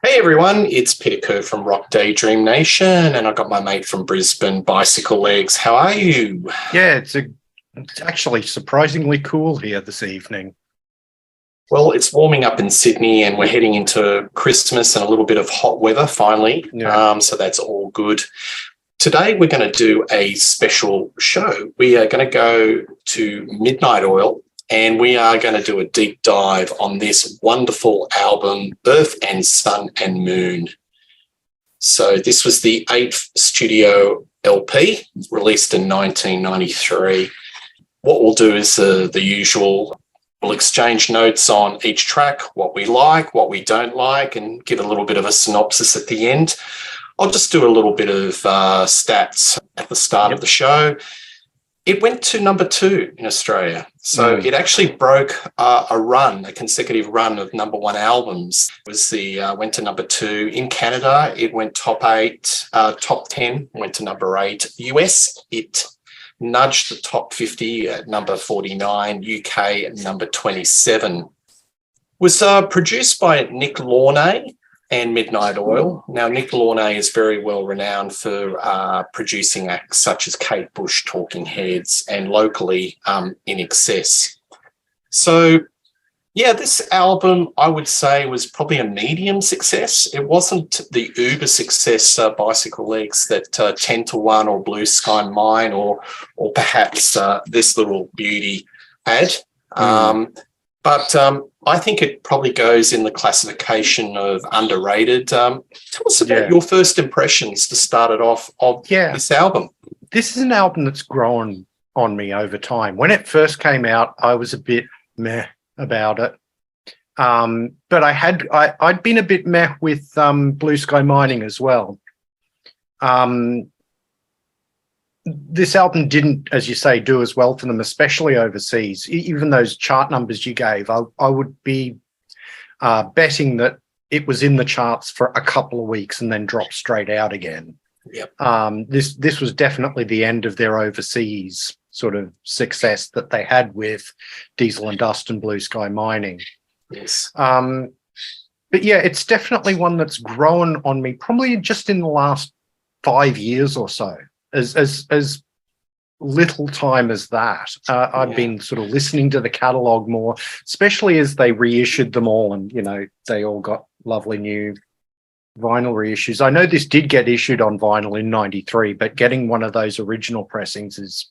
Hey everyone, it's Peter Kerr from Daydream Nation, and I got my mate from Brisbane, Bicyclelegs. How are you? Yeah, it's actually surprisingly cool here this evening. Well, it's warming up in Sydney, and we're heading into Christmas and a little bit of hot weather finally. Yeah. So that's all good. Today we're going to do a special show. We are going to go to Midnight Oil, and we are going to do a deep dive on this wonderful album, Earth and Sun and Moon. So this was the 8th studio LP, released in 1993. What we'll do is the usual. We'll exchange notes on each track, what we like, what we don't like, and give a little bit of a synopsis at the end. I'll just do a little bit of stats at the start of the show. It went to number 2 in Australia. So it actually broke a consecutive run of number 1 albums. It was went to number 2 in Canada. It went top 10, went to number 8. US, it nudged the top 50 at number 49. UK at number 27. Was produced by Nick Launay and Midnight Oil. Now, Nick Launay is very well renowned for producing acts such as Kate Bush, Talking Heads, and locally In Excess. So, yeah, this album, I would say, was probably a medium success. It wasn't the uber success Bicyclelegs that 10 to 1 or Blue Sky Mine or perhaps this little beauty had. But I think it probably goes in the classification of underrated. Tell us about your first impressions to start it off of this album. This is an album that's grown on me over time. When it first came out, I was a bit meh about it. But I'd been a bit meh with Blue Sky Mining as well. This album didn't, as you say, do as well for them, especially overseas. Even those chart numbers you gave, I would be betting that it was in the charts for a couple of weeks and then dropped straight out again. Yep. This was definitely the end of their overseas sort of success that they had with Diesel and Dust and Blue Sky Mining. Yes. But yeah, it's definitely one that's grown on me probably just in the last 5 years or so. As little time as that. I've been sort of listening to the catalogue more, especially as they reissued them all, and they all got lovely new vinyl reissues. I know this did get issued on vinyl in '93, but getting one of those original pressings is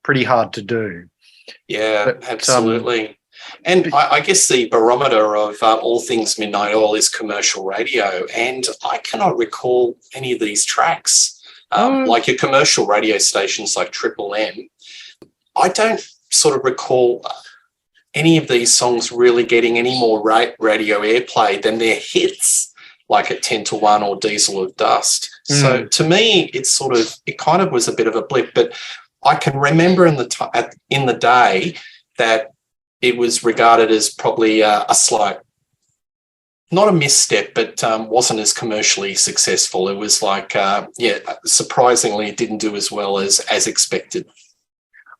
pretty hard to do. Yeah, absolutely. And I guess the barometer of all things Midnight Oil is commercial radio, and I cannot recall any of these tracks. Like your commercial radio stations like Triple M, I don't sort of recall any of these songs really getting any more radio airplay than their hits, like at 10 to 1 or Diesel of Dust. So to me, it kind of was a bit of a blip, but I can remember in the day that it was regarded as probably a slight, not a misstep, but wasn't as commercially successful. It was like, surprisingly, it didn't do as well as expected.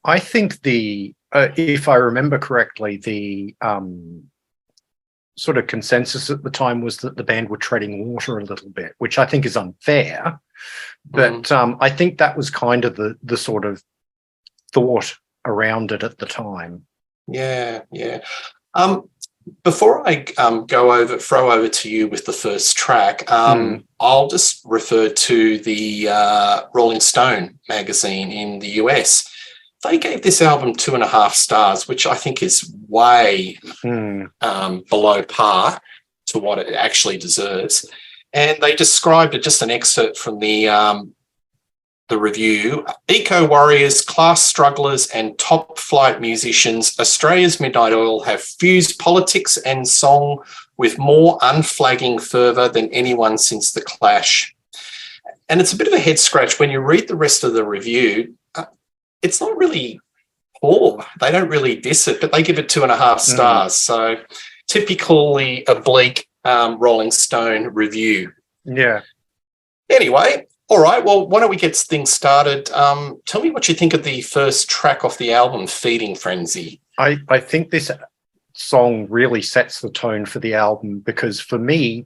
I think if I remember correctly, the sort of consensus at the time was that the band were treading water a little bit, which I think is unfair. But I think that was kind of the sort of thought around it at the time. Yeah. Before I throw over to you with the first track, I'll just refer to the Rolling Stone magazine in the US. They gave this album 2.5 stars, which I think is way below par to what it actually deserves. And they described it, just an excerpt from the review: eco warriors, class strugglers, and top flight musicians, Australia's Midnight Oil have fused politics and song with more unflagging fervour than anyone since The Clash. And it's a bit of a head scratch when you read the rest of the review. It's not really poor. They don't really diss it, but they give it 2.5 stars. So typically a bleak Rolling Stone review. Yeah. Anyway, all right, well, why don't we get things started? Tell me what you think of the first track off the album, Feeding Frenzy. I think this song really sets the tone for the album because for me,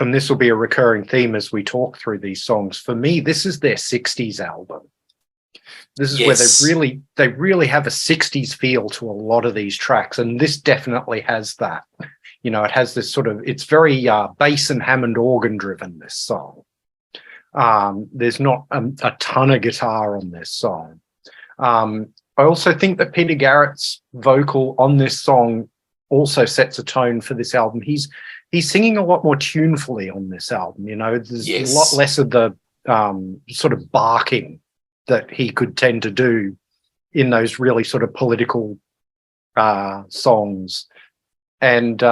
and this will be a recurring theme as we talk through these songs, for me, this is their 60s album. This is where they really have a 60s feel to a lot of these tracks, and this definitely has that. You know, it has this sort of, it's very bass and Hammond organ driven, this song. There's not a ton of guitar on this song. I also think that Peter Garrett's vocal on this song also sets a tone for this album. He's singing a lot more tunefully on this album. You know, there's a lot less of the sort of barking that he could tend to do in those really sort of political songs. And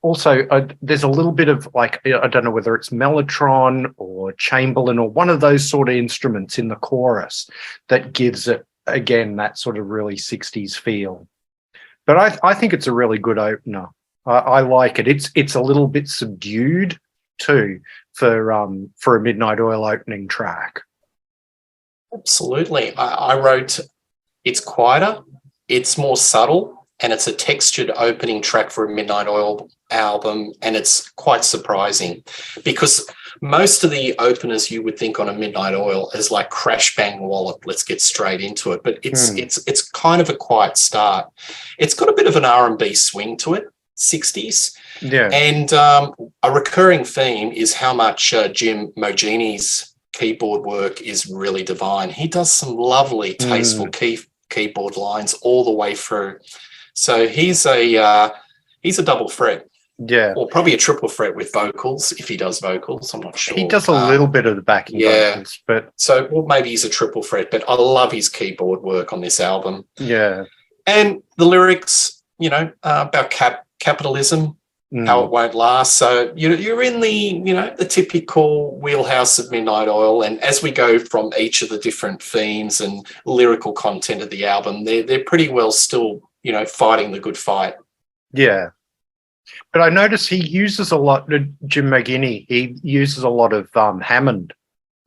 also, there's a little bit of, like, I don't know whether it's mellotron or Chamberlin or one of those sort of instruments in the chorus that gives it, again, that sort of really 60s feel. But I think it's a really good opener. I like it. It's a little bit subdued too for a Midnight Oil opening track. Absolutely. I wrote, it's quieter, it's more subtle, and it's a textured opening track for a Midnight Oil album, and it's quite surprising because most of the openers you would think on a Midnight Oil is like crash bang wallop, let's get straight into it, but it's kind of a quiet start. It's got a bit of an R&B swing to it, 60s. Yeah. And a recurring theme is how much Jim Mogini's keyboard work is really divine. He does some lovely, tasteful keyboard lines all the way through. So he's a double threat. Yeah. Or probably a triple threat with vocals, if he does vocals. I'm not sure. He does a little bit of the backing vocals, but so maybe he's a triple threat, but I love his keyboard work on this album. Yeah. And the lyrics, you know, about capitalism, how it won't last. So you're in the typical wheelhouse of Midnight Oil. And as we go from each of the different themes and lyrical content of the album, they're pretty well still, you know, fighting the good fight. Yeah. But I notice he uses a lot, Jim Mogini, he uses a lot of Hammond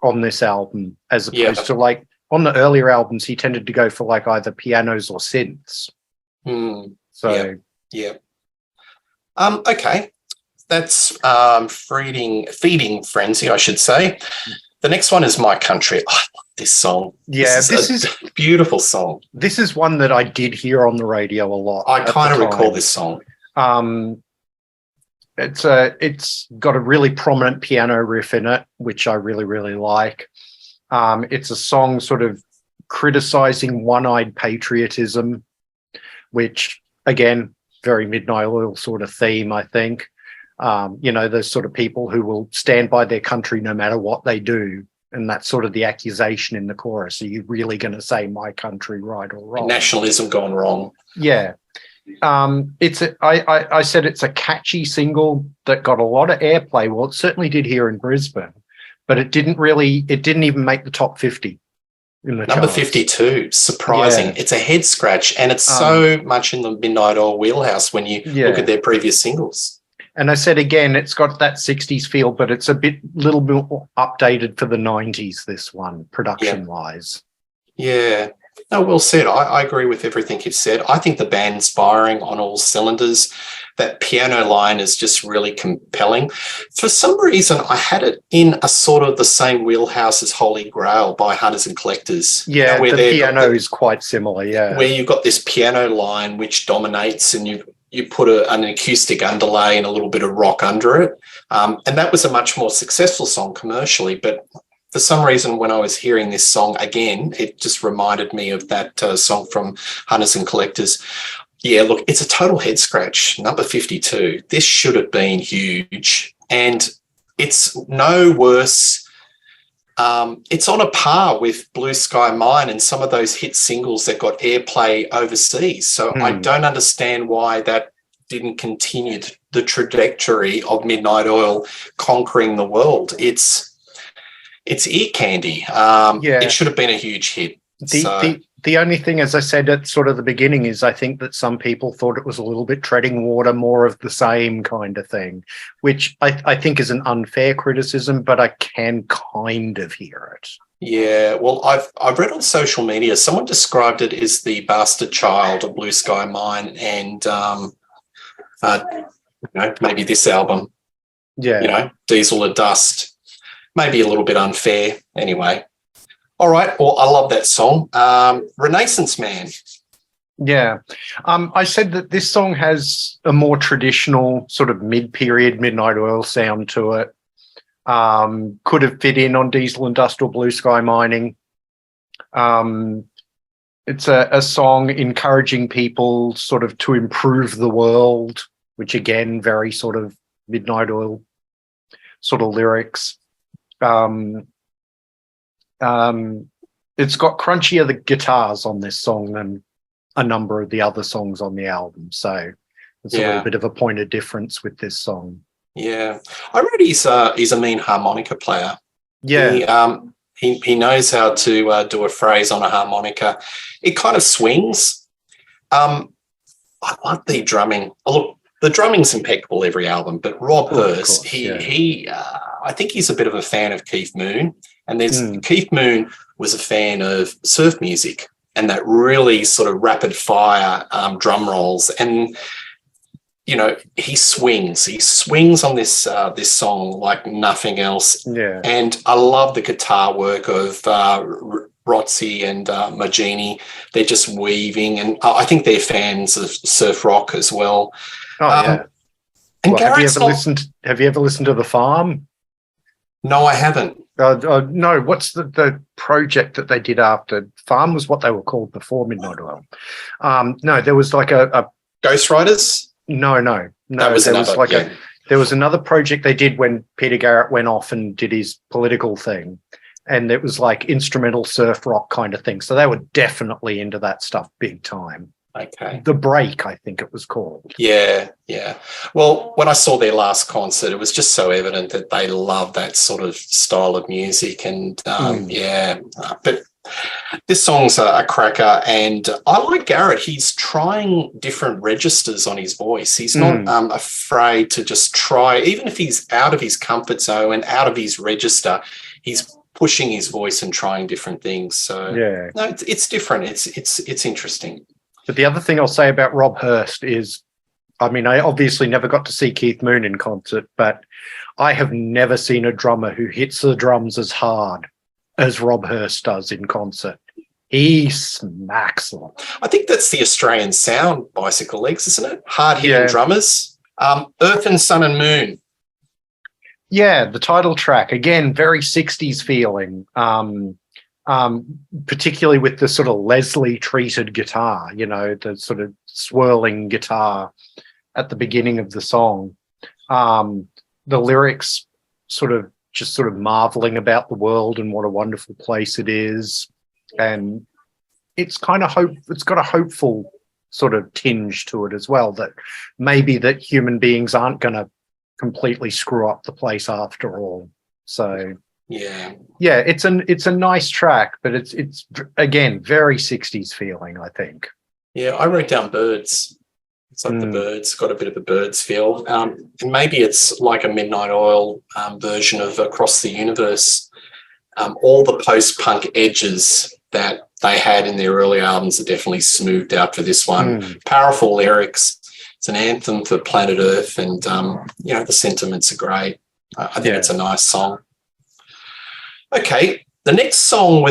on this album, as opposed to, like, on the earlier albums, he tended to go for, like, either pianos or synths. So, yeah. Okay. That's Feeding Frenzy, I should say. The next one is My Country. I love this song. Yeah, this is a beautiful song. This is one that I did hear on the radio a lot. I kind of recall this song. It's got a really prominent piano riff in it, which I really, really like. It's a song sort of criticizing one-eyed patriotism, which, again, very Midnight Oil sort of theme, I think. You know, those sort of people who will stand by their country no matter what they do. And that's sort of the accusation in the chorus. Are you really going to say my country right or wrong? Nationalism gone wrong. Yeah. I said it's a catchy single that got a lot of airplay. Well, it certainly did here in Brisbane, but it didn't even make the top 50 in the Number charts. 52, surprising. Yeah. It's a head scratch, and it's so much in the Midnight Oil wheelhouse when you look at their previous singles. And I said, again, it's got that 60s feel, but it's a little bit updated for the 90s, this one, production-wise. Yeah. No, well said. I agree with everything you've said. I think the band's firing on all cylinders. That piano line is just really compelling. For some reason, I had it in a sort of the same wheelhouse as Holy Grail by Hunters and Collectors. Yeah, where the piano is quite similar, yeah. Where you've got this piano line which dominates, and you put an acoustic underlay and a little bit of rock under it. And that was a much more successful song commercially, but for some reason, when I was hearing this song again, it just reminded me of that song from Hunters and Collectors. Yeah, look, it's a total head scratch. Number 52. This should have been huge. And it's no worse. It's on a par with Blue Sky Mine and some of those hit singles that got airplay overseas. So I don't understand why that didn't continue the trajectory of Midnight Oil conquering the world. It's ear candy. It should have been a huge hit. The only thing, as I said at sort of the beginning, is I think that some people thought it was a little bit treading water, more of the same kind of thing, which I think is an unfair criticism, but I can kind of hear it. Yeah, well, I've read on social media, someone described it as the bastard child of Blue Sky Mine and maybe this album. Yeah. Diesel or Dust. Maybe a little bit unfair. Anyway. All right. Well, I love that song. Renaissance Man. Yeah. I said that this song has a more traditional sort of mid-period Midnight Oil sound to it. Could have fit in on Diesel Industrial Blue Sky Mining. It's a song encouraging people sort of to improve the world, which again, very sort of Midnight Oil sort of lyrics. It's got crunchier the guitars on this song than a number of the other songs on the album. So it's a little bit of a point of difference with this song. Yeah. I read he's a mean harmonica player. Yeah. He knows how to do a phrase on a harmonica. It kind of swings. I love the drumming. Look, the drumming's impeccable every album, but Rob Hurst, I think he's a bit of a fan of Keith Moon. And Keith Moon was a fan of surf music and that really sort of rapid fire drum rolls. And, he swings on this song like nothing else. Yeah. And I love the guitar work of Rotzi and Magini. They're just weaving. And I think they're fans of surf rock as well. Oh, yeah. And have you ever listened to The Farm? No, I haven't. No, what's the project that they did after? Farm was what they were called before Midnight Oil. No, there was like a Ghost Riders? No. There was another project they did when Peter Garrett went off and did his political thing. And it was like instrumental surf rock kind of thing. So they were definitely into that stuff big time. Okay. The Break, I think it was called. Yeah. Well, when I saw their last concert, it was just so evident that they love that sort of style of music. And but this song's a cracker. And I like Garrett. He's trying different registers on his voice. He's not afraid to just try, even if he's out of his comfort zone and out of his register, he's pushing his voice and trying different things. So no, it's different. It's interesting. But the other thing I'll say about Rob Hurst is, I mean, I obviously never got to see Keith Moon in concert, but I have never seen a drummer who hits the drums as hard as Rob Hurst does in concert. He smacks them. I think that's the Australian sound, Bicyclelegs, isn't it? Hard-hitting drummers. Earth and Sun and Moon. Yeah, the title track, again, very 60s feeling. Particularly with the sort of Leslie treated guitar, the sort of swirling guitar at the beginning of the song. The lyrics sort of marveling about the world and what a wonderful place it is. And it's got a hopeful sort of tinge to it as well, that maybe that human beings aren't going to completely screw up the place after all. So yeah, it's a nice track, but it's again very 60s feeling, I think. Yeah, I wrote down Birds. It's like the Birds, got a bit of a Birds feel, and maybe it's like a Midnight Oil version of Across the Universe. All the post-punk edges that they had in their early albums are definitely smoothed out for this one. Powerful lyrics. It's an anthem for planet Earth, and the sentiments are great. I think it's a nice song. Okay, the next song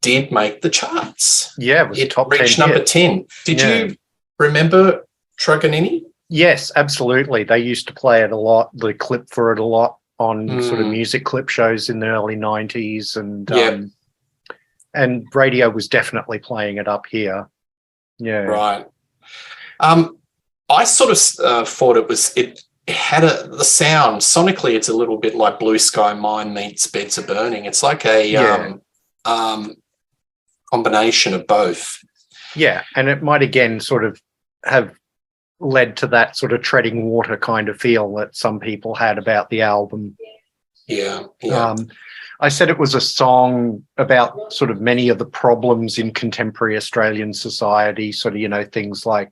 did make the charts. Yeah, it was top 10 reached number 10. Did you remember Truganini? Yes, absolutely. They used to play it a lot, the clip for it a lot on sort of music clip shows in the early 90s. And radio was definitely playing it up here. Yeah. Right. I sort of thought it had the sound sonically. It's a little bit like Blue Sky Mine meets Beds Are Burning. It's like a combination of both. Yeah, and it might again sort of have led to that sort of treading water kind of feel that some people had about the album. Yeah. I said it was a song about sort of many of the problems in contemporary Australian society, sort of, things like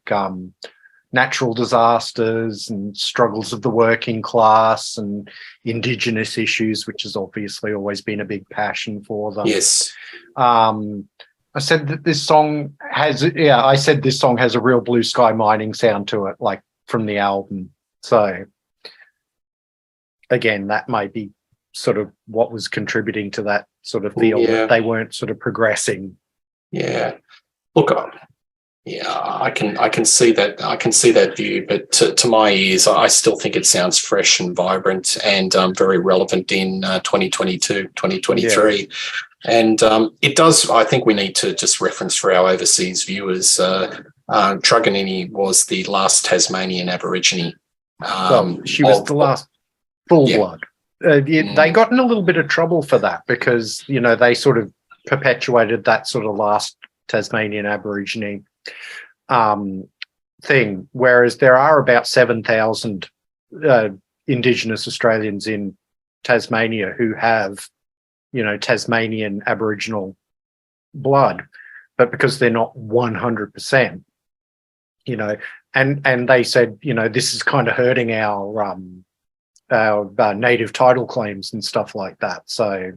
natural disasters and struggles of the working class and Indigenous issues, which has obviously always been a big passion for them. Yes. I said that this song has a real Blue Sky Mining sound to it, like from the album. So again, that may be sort of what was contributing to that sort of feel that they weren't sort of progressing. Yeah. Look, I can see that. I can see that view, but to my ears, I still think it sounds fresh and vibrant and very relevant in 2022, 2023. Yeah. And it does. I think we need to just reference for our overseas viewers. Truganini was the last Tasmanian Aborigine. She was the last full blood. They got in a little bit of trouble for that because they sort of perpetuated that sort of last Tasmanian Aborigine thing, whereas there are about 7,000 Indigenous Australians in Tasmania who have, Tasmanian Aboriginal blood, but because they're not 100%, and they said, this is kind of hurting our native title claims and stuff like that. So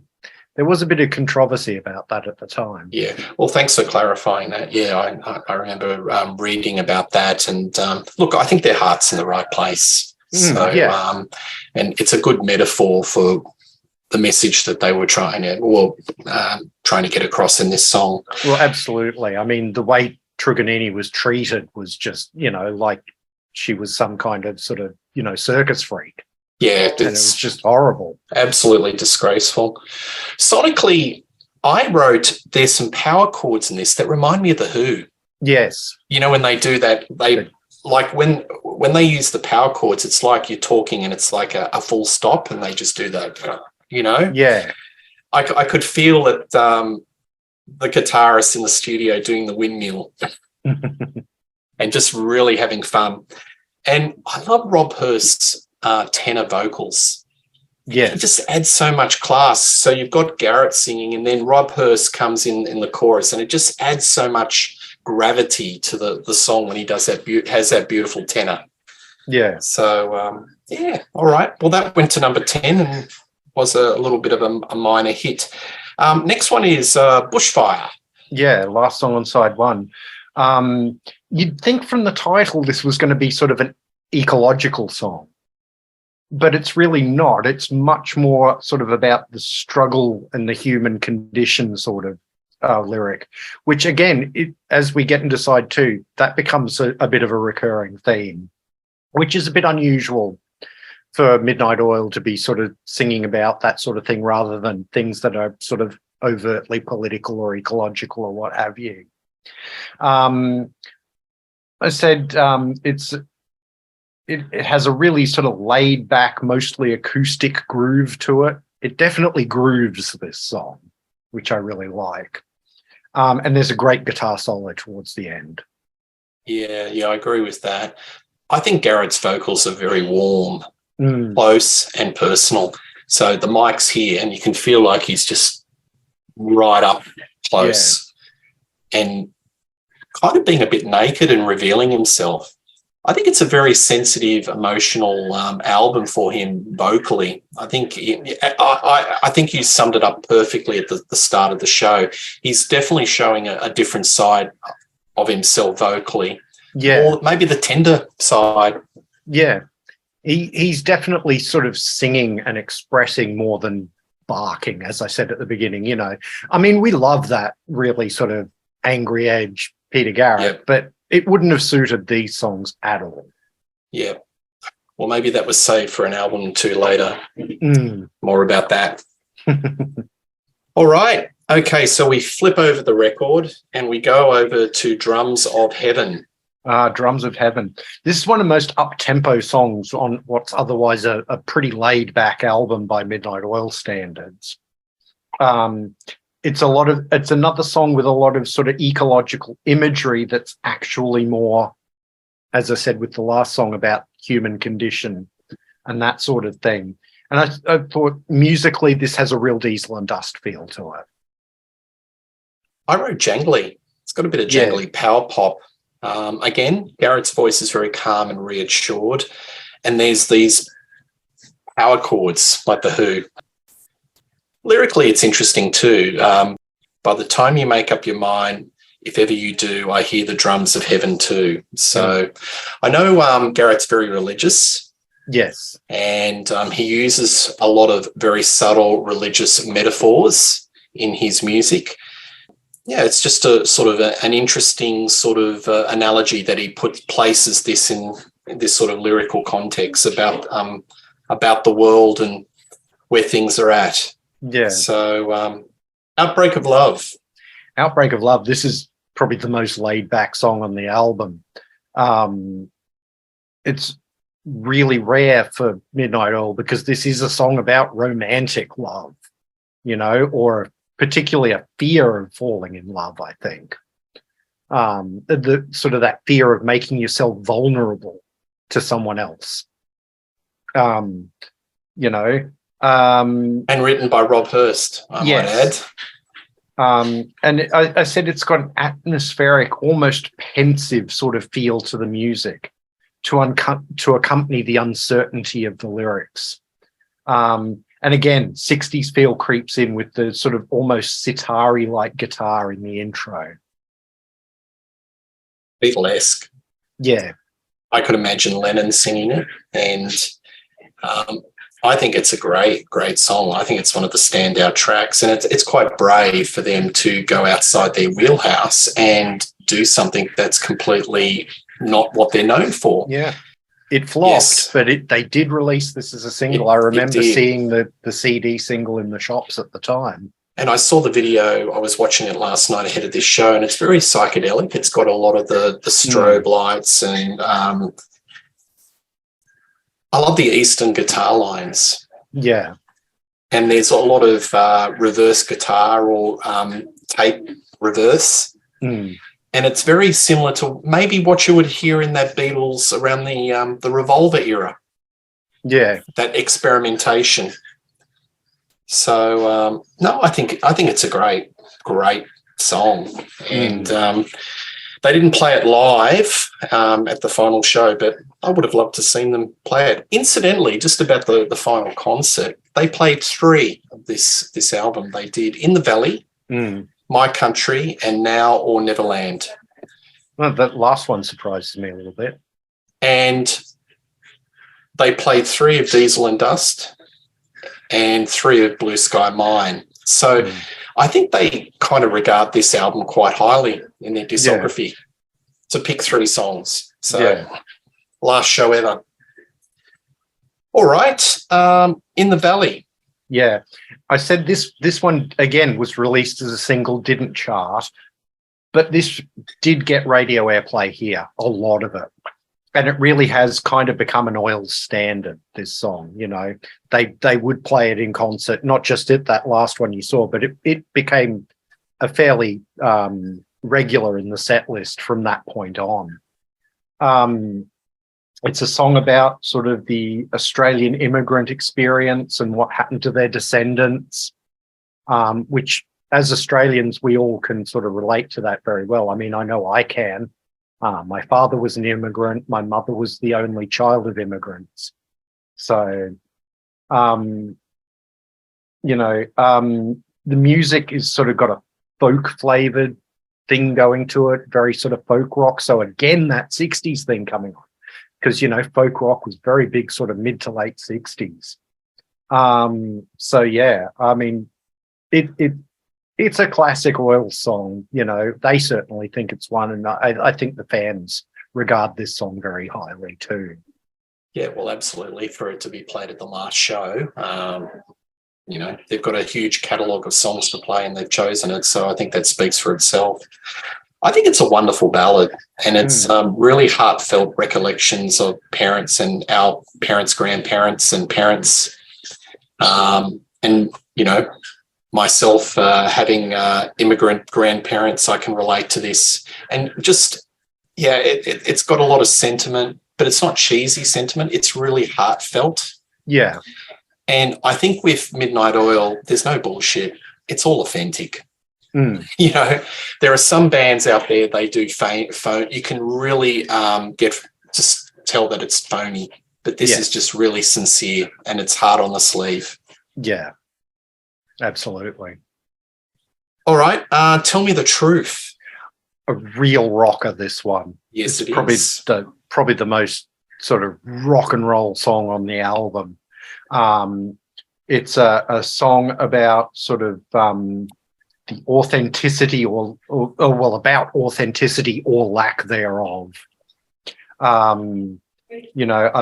there was a bit of controversy about that at the time. Yeah. Well, thanks for clarifying that. Yeah, I remember reading about that. And look, I think their heart's in the right place. And it's a good metaphor for the message that they were trying to get across in this song. Well, absolutely. I mean, the way Truganini was treated was just, like she was some kind of sort of, circus freak. Yeah, and it was just horrible. Absolutely disgraceful. Sonically, I wrote there's some power chords in this that remind me of The Who. Yes. When they do that, they like when they use the power chords, it's like you're talking and it's like a full stop, and they just do that. Yeah. I could feel that the guitarist in the studio doing the windmill and just really having fun. And I love Rob Hurst's tenor vocals. Yeah, it just adds so much class. So you've got Garrett singing, and then Rob Hurst comes in the chorus, and it just adds so much gravity to the song when he does that. Has that beautiful tenor. Yeah. So all right. Well, that went to number 10 and was a little bit of a minor hit. Next one is Bushfire. Yeah, last song on side one. You'd think from the title this was going to be sort of an ecological song, but it's really not. It's much more sort of about the struggle and the human condition sort of lyric, which again, as we get into side two, that becomes a bit of a recurring theme, which is a bit unusual for Midnight Oil to be sort of singing about that sort of thing rather than things that are sort of overtly political or ecological or what have you. I said it has a really sort of laid back, mostly acoustic groove to it. It definitely grooves this song, which I really like. And there's a great guitar solo towards the end. Yeah, I agree with that. I think Garrett's vocals are very warm, close and personal. So the mic's here and you can feel like he's just right up close and kind of being a bit naked and revealing himself. I think it's a very sensitive, emotional album for him vocally. I think I think you summed it up perfectly at the start of the show. He's definitely showing a different side of himself vocally. Yeah. Or maybe the tender side. Yeah. He's definitely sort of singing and expressing more than barking, as I said at the beginning, I mean, we love that really sort of angry edge Peter Garrett, but it wouldn't have suited these songs at all. Yeah. Well, maybe that was saved for an album or two later. More about that. All right. Okay, so we flip over the record and we go over to Drums of Heaven. Drums of Heaven. This is one of the most up-tempo songs on what's otherwise a pretty laid-back album by Midnight Oil standards. It's another song with a lot of sort of ecological imagery that's actually more, as I said with the last song, about human condition and that sort of thing. And I thought musically this has a real Diesel and Dust feel to it. I wrote jangly. It's got a bit of jangly power pop. Again, Garrett's voice is very calm and reassured. And there's these power chords like The Who. Lyrically, it's interesting too. By the time you make up your mind, if ever you do, I hear the drums of heaven too. So I know Garrett's very religious. Yes. And he uses a lot of very subtle religious metaphors in his music. Yeah, it's just a sort of an interesting sort of analogy that he places this in this sort of lyrical context about the world and where things are at. Yeah. So, Outbreak of Love. Outbreak of Love. This is probably the most laid back song on the album. It's really rare for Midnight Oil because this is a song about romantic love, or particularly a fear of falling in love, I think. The sort of that fear of making yourself vulnerable to someone else. And written by Rob Hurst, I might add. And I said it's got an atmospheric, almost pensive sort of feel to the music to accompany the uncertainty of the lyrics. And again, 60s feel creeps in with the sort of almost sitar-like guitar in the intro. Beatlesque. Yeah. I could imagine Lennon singing it. And I think it's a great, great song. I think it's one of the standout tracks. And it's quite brave for them to go outside their wheelhouse and do something that's completely not what they're known for. Yeah. It flopped, but they did release this as a single. I remember seeing the CD single in the shops at the time. And I saw the video. I was watching it last night ahead of this show, and it's very psychedelic. It's got a lot of the strobe lights, and I love the Eastern guitar lines. Yeah. And there's a lot of reverse guitar or tape reverse. And it's very similar to maybe what you would hear in that Beatles around the Revolver era. Yeah. That experimentation. So, no, I think it's a great, great song. And they didn't play it live at the final show, but I would have loved to seen them play it. Incidentally, just about the final concert, they played 3 of this album. They did In the Valley, My Country, and Now or Neverland. Well, that last one surprises me a little bit. And they played 3 of Diesel and Dust and 3 of Blue Sky Mine. So I think they kind of regard this album quite highly in their discography to pick 3 songs. So last show ever. All right. In the Valley. Yeah. I said this one, again, was released as a single, didn't chart, but this did get radio airplay here, a lot of it. And it really has kind of become an Oil standard, this song, They would play it in concert, not just at that last one you saw, but it became a fairly regular in the set list from that point on. It's a song about sort of the Australian immigrant experience and what happened to their descendants, which as Australians, we all can sort of relate to that very well. I mean, I know I can. My father was an immigrant. My mother was the only child of immigrants. So, the music is sort of got a folk flavored thing going to it, very sort of folk rock. So again, that 60s thing coming on. Because, folk rock was very big sort of mid to late 60s. So, yeah, I mean, it's a classic Oil song. They certainly think it's one. And I think the fans regard this song very highly too. Yeah, well, absolutely. For it to be played at the last show, they've got a huge catalogue of songs to play and they've chosen it. So I think that speaks for itself. I think it's a wonderful ballad, and it's really heartfelt recollections of parents and our parents, grandparents and parents. Myself having immigrant grandparents, I can relate to this. And just, it's got a lot of sentiment, but it's not cheesy sentiment. It's really heartfelt. Yeah. And I think with Midnight Oil, there's no bullshit. It's all authentic. There are some bands out there, they do phone. You can really just tell that it's phony, but this is just really sincere and it's hard on the sleeve. Yeah, absolutely. All right. Tell me the truth. A real rocker, this one. Yes, it's probably the most sort of rock and roll song on the album. It's a song about sort of the authenticity or about authenticity or lack thereof. I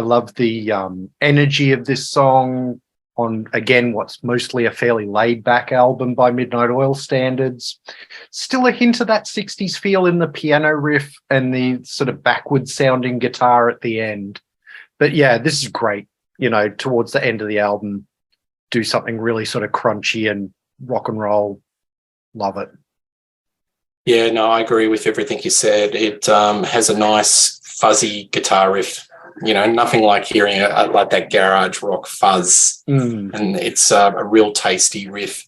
love the energy of this song on, again, what's mostly a fairly laid-back album by Midnight Oil standards. Still a hint of that 60s feel in the piano riff and the sort of backwards-sounding guitar at the end. But yeah, this is great. Towards the end of the album, do something really sort of crunchy and rock and roll. Love it. Yeah, no, I agree with everything you said. It has a nice fuzzy guitar riff. Nothing like hearing like that garage rock fuzz. And it's a real tasty riff.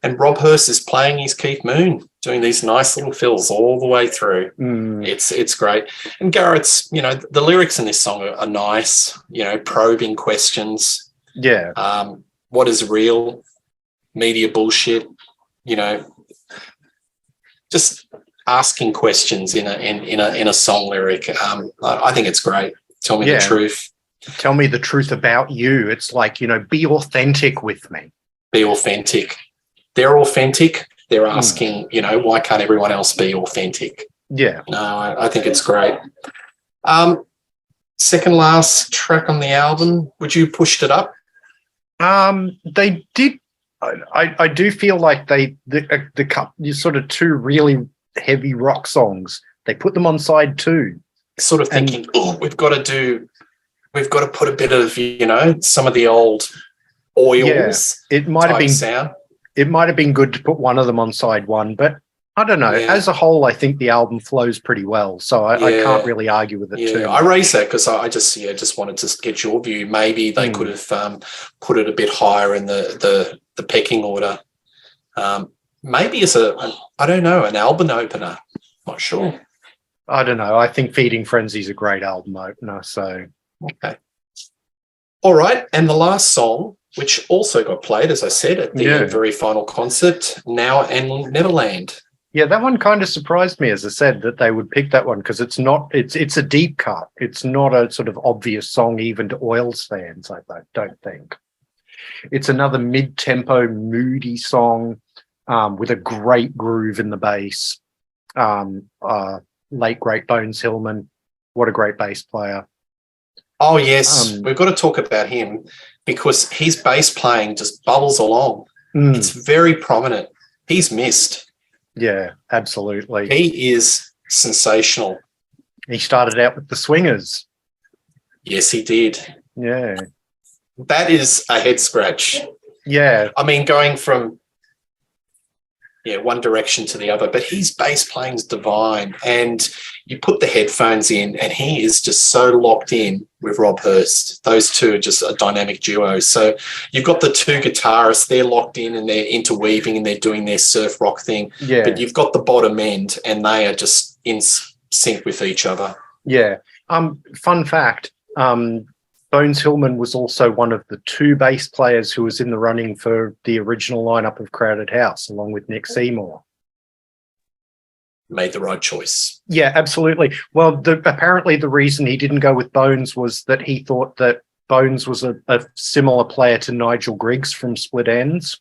And Rob Hurst is playing his Keith Moon, doing these nice little fills all the way through. It's great. And Garrett's, the lyrics in this song are nice, probing questions. Yeah. What is real? Media bullshit, just asking questions in a song lyric. I think it's great. Tell me the truth. Tell me the truth about you. It's like, be authentic with me. Be authentic. They're authentic. They're asking, why can't everyone else be authentic? Yeah. No, I think it's great. Second last track on the album, would you pushed it up? They did. I do feel like the sort of two really heavy rock songs, they put them on side 2. Sort of thinking, we've got to put a bit of, some of the old oils. Yeah, it might have been sound. It might have been good to put one of them on side 1, but I don't know. Yeah. As a whole, I think the album flows pretty well, so I can't really argue with it too. I raised that because I just wanted to get your view. Maybe they could have put it a bit higher in the pecking order. Maybe as I don't know, an album opener. Not sure. I don't know. I think Feeding Frenzy is a great album opener. So okay. All right, and the last song, which also got played, as I said, at the very final concert, Now and Neverland. Yeah, that one kind of surprised me, as I said, that they would pick that one because it's a deep cut. It's not a sort of obvious song even to Oils fans, I don't think. It's another mid-tempo, moody song with a great groove in the bass. Late, great Bones Hillman. What a great bass player. Oh, yes. We've got to talk about him because his bass playing just bubbles along. It's very prominent. He's missed. Yeah, absolutely. He is sensational. He started out with the Swingers. Yes, he did. Yeah. That is a head scratch. Yeah. I mean, going from one direction to the other, but his bass playing's divine. And you put the headphones in and he is just so locked in with Rob Hurst. Those two are just a dynamic duo. So you've got the two guitarists, they're locked in and they're interweaving and they're doing their surf rock thing. Yeah. But you've got the bottom end and they are just in sync with each other. Yeah. Fun fact, Bones Hillman was also one of the 2 bass players who was in the running for the original lineup of Crowded House, along with Nick Seymour. Made the right choice. Yeah, absolutely. Well, apparently the reason he didn't go with Bones was that he thought that Bones was a similar player to Nigel Griggs from Split Enz.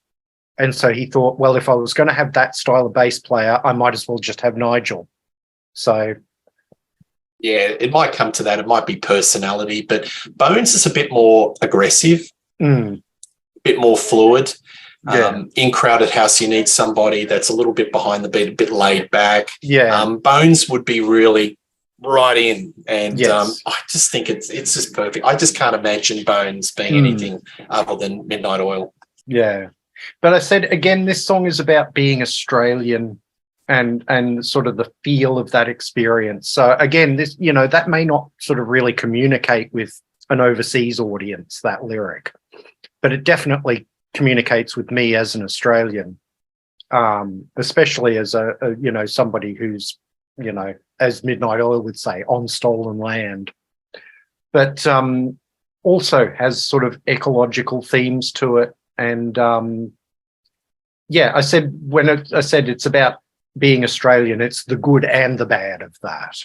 And so he thought, well, if I was going to have that style of bass player, I might as well just have Nigel. So... yeah, it might come to that. It might be personality, but Bones is a bit more aggressive, a bit more fluid. Yeah. In Crowded House, you need somebody that's a little bit behind the beat, a bit laid back. Yeah. Bones would be really right in, and yes. I just think it's just perfect. I just can't imagine Bones being anything other than Midnight Oil. Yeah. But I said, again, this song is about being Australian and sort of the feel of that experience. So again, this, that may not sort of really communicate with an overseas audience, that lyric, but it definitely communicates with me as an Australian, especially as a somebody who's, as Midnight Oil would say, on stolen land, but also has sort of ecological themes to it. And I said it's about being Australian, it's the good and the bad of that.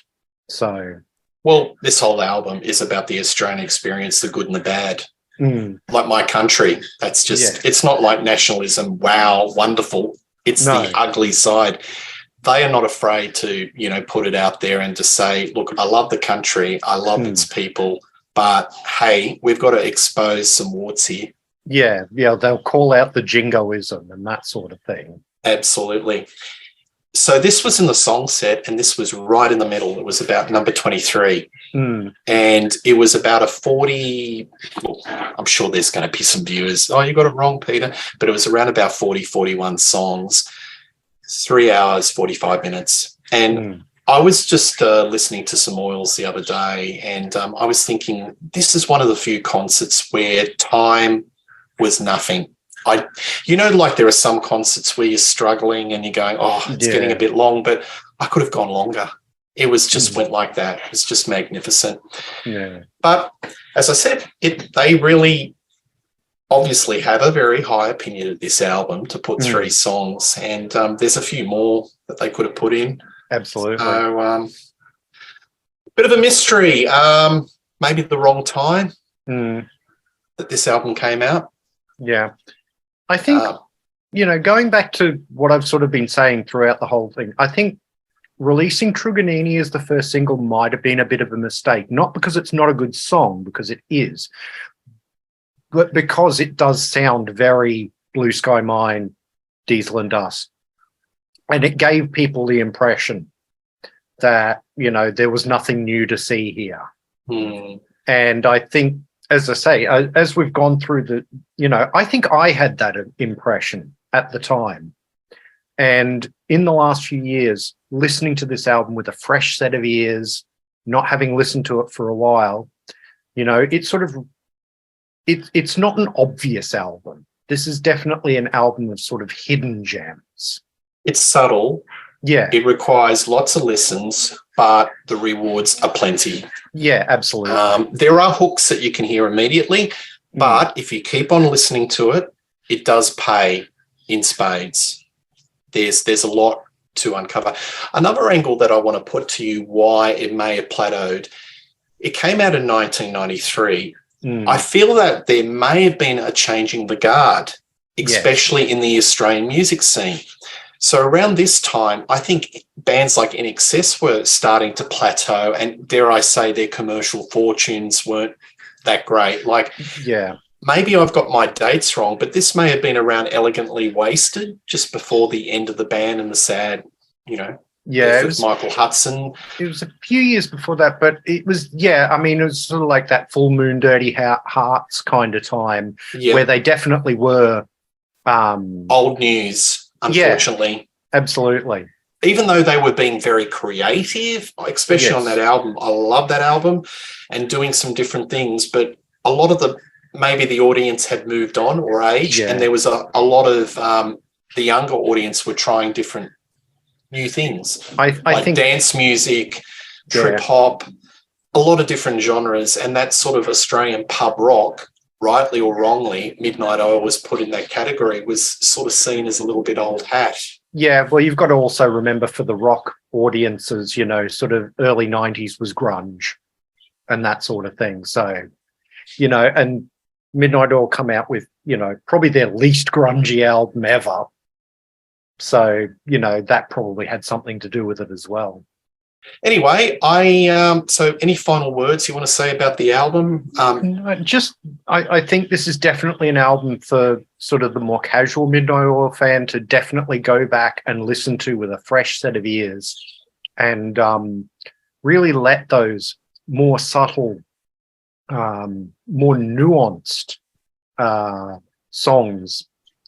So Well, this whole album is about the Australian experience, the good and the bad. Mm. Like My Country, that's just, it's not like nationalism, wow, wonderful. It's the ugly side. They are not afraid to, put it out there and to say, look, I love the country, I love its people, but hey, we've got to expose some warts here. Yeah, they'll call out the jingoism and that sort of thing. Absolutely. So this was in the song set, and this was right in the middle. It was about number 23. And it was about a 40, I'm sure there's going to be some viewers, oh, you got it wrong, Peter, but it was around about 40, 41 songs, 3 hours, 45 minutes. And I was just listening to some oils the other day, and I was thinking, this is one of the few concerts where time was nothing. Like there are some concerts where you're struggling and you're going, oh, it's getting a bit long, but I could have gone longer. It was just went like that. It was just magnificent. Yeah. But as I said, they really obviously have a very high opinion of this album to put 3 songs, and there's a few more that they could have put in. Absolutely. So, bit of a mystery. Maybe the wrong time that this album came out. Yeah. I think, going back to what I've sort of been saying throughout the whole thing, I think releasing Truganini as the first single might have been a bit of a mistake, not because it's not a good song, because it is, but because it does sound very Blue Sky Mine, Diesel and Dust. And it gave people the impression that, there was nothing new to see here. And I think, as I say, as we've gone through I think I had that impression at the time. And in the last few years, listening to this album with a fresh set of ears, not having listened to it for a while, it's sort of, it's not an obvious album. This is definitely an album of sort of hidden gems. It's subtle. Yeah. It requires lots of listens, but the rewards are plenty. Yeah, absolutely. There are hooks that you can hear immediately, but if you keep on listening to it, it does pay in spades. There's a lot to uncover. Another angle that I want to put to you why it may have plateaued, it came out in 1993. I feel that there may have been a changing the guard, especially in the Australian music scene. So around this time, I think bands like INXS were starting to plateau, and dare I say their commercial fortunes weren't that great. Maybe I've got my dates wrong, but this may have been around Elegantly Wasted, just before the end of the band and the sad, it was Michael Hudson. It was a few years before that, but it was, it was sort of like that Full Moon Dirty Hearts kind of time where they definitely were old news. Unfortunately. Absolutely. Even though they were being very creative, especially on that album, I love that album, and doing some different things, but a lot of maybe the audience had moved on or aged, and there was a lot of the younger audience were trying different new things. I think dance music, trip hop, a lot of different genres, and that sort of Australian pub rock, rightly or wrongly, Midnight Oil was put in that category, was sort of seen as a little bit old hat. Yeah, well, you've got to also remember for the rock audiences, sort of early 90s was grunge and that sort of thing. So, and Midnight Oil come out with, probably their least grungy album ever. So, that probably had something to do with it as well. Anyway, so any final words you want to say about the album? I think this is definitely an album for sort of the more casual Midnight Oil fan to definitely go back and listen to with a fresh set of ears, and really let those more subtle, more nuanced songs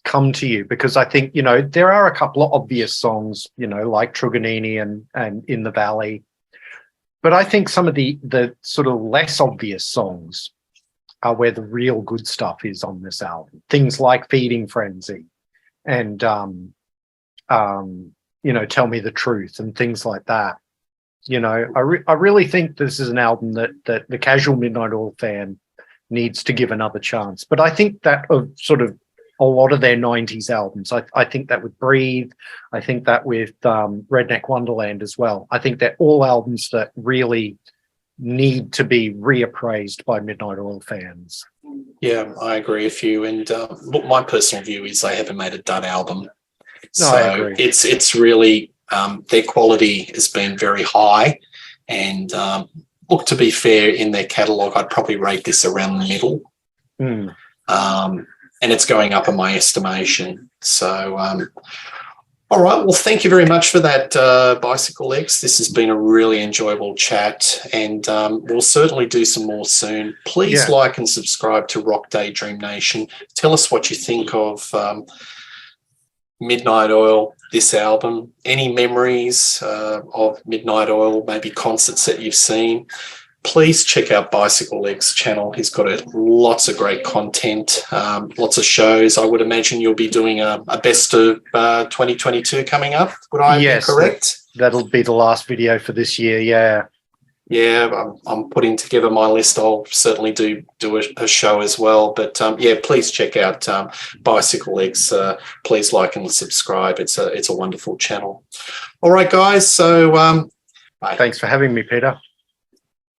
come to you, because I think, there are a couple of obvious songs, like Truganini and In the Valley, but I think some of the sort of less obvious songs are where the real good stuff is on this album. Things like Feeding Frenzy and Tell Me the Truth and things like that. I really think this is an album that the casual Midnight Oil fan needs to give another chance. But I think that of sort of a lot of their 90s albums, I think that with Breathe, I think that with Redneck Wonderland as well. I think they're all albums that really, need to be reappraised by Midnight Oil fans. Yeah, I agree with you. And look, my personal view is they haven't made a dud album. No, So I agree. it's really their quality has been very high. And look, to be fair, in their catalogue, I'd probably rate this around the middle. Mm. And it's going up in my estimation. So, all right. Well, thank you very much for that, Bicyclelegs. This has been a really enjoyable chat, and we'll certainly do some more soon. Please like and subscribe to Rock Daydream Nation. Tell us what you think of Midnight Oil, this album. Any memories of Midnight Oil, maybe concerts that you've seen. Please check out Bicyclelegs' channel. He's got lots of great content, lots of shows. I would imagine you'll be doing a best of 2022 coming up. Would I be correct? That'll be the last video for this year, yeah. Yeah, I'm putting together my list. I'll certainly do a show as well. But, yeah, please check out Bicyclelegs. Please like and subscribe. It's a wonderful channel. All right, guys. So bye. Thanks for having me, Peter.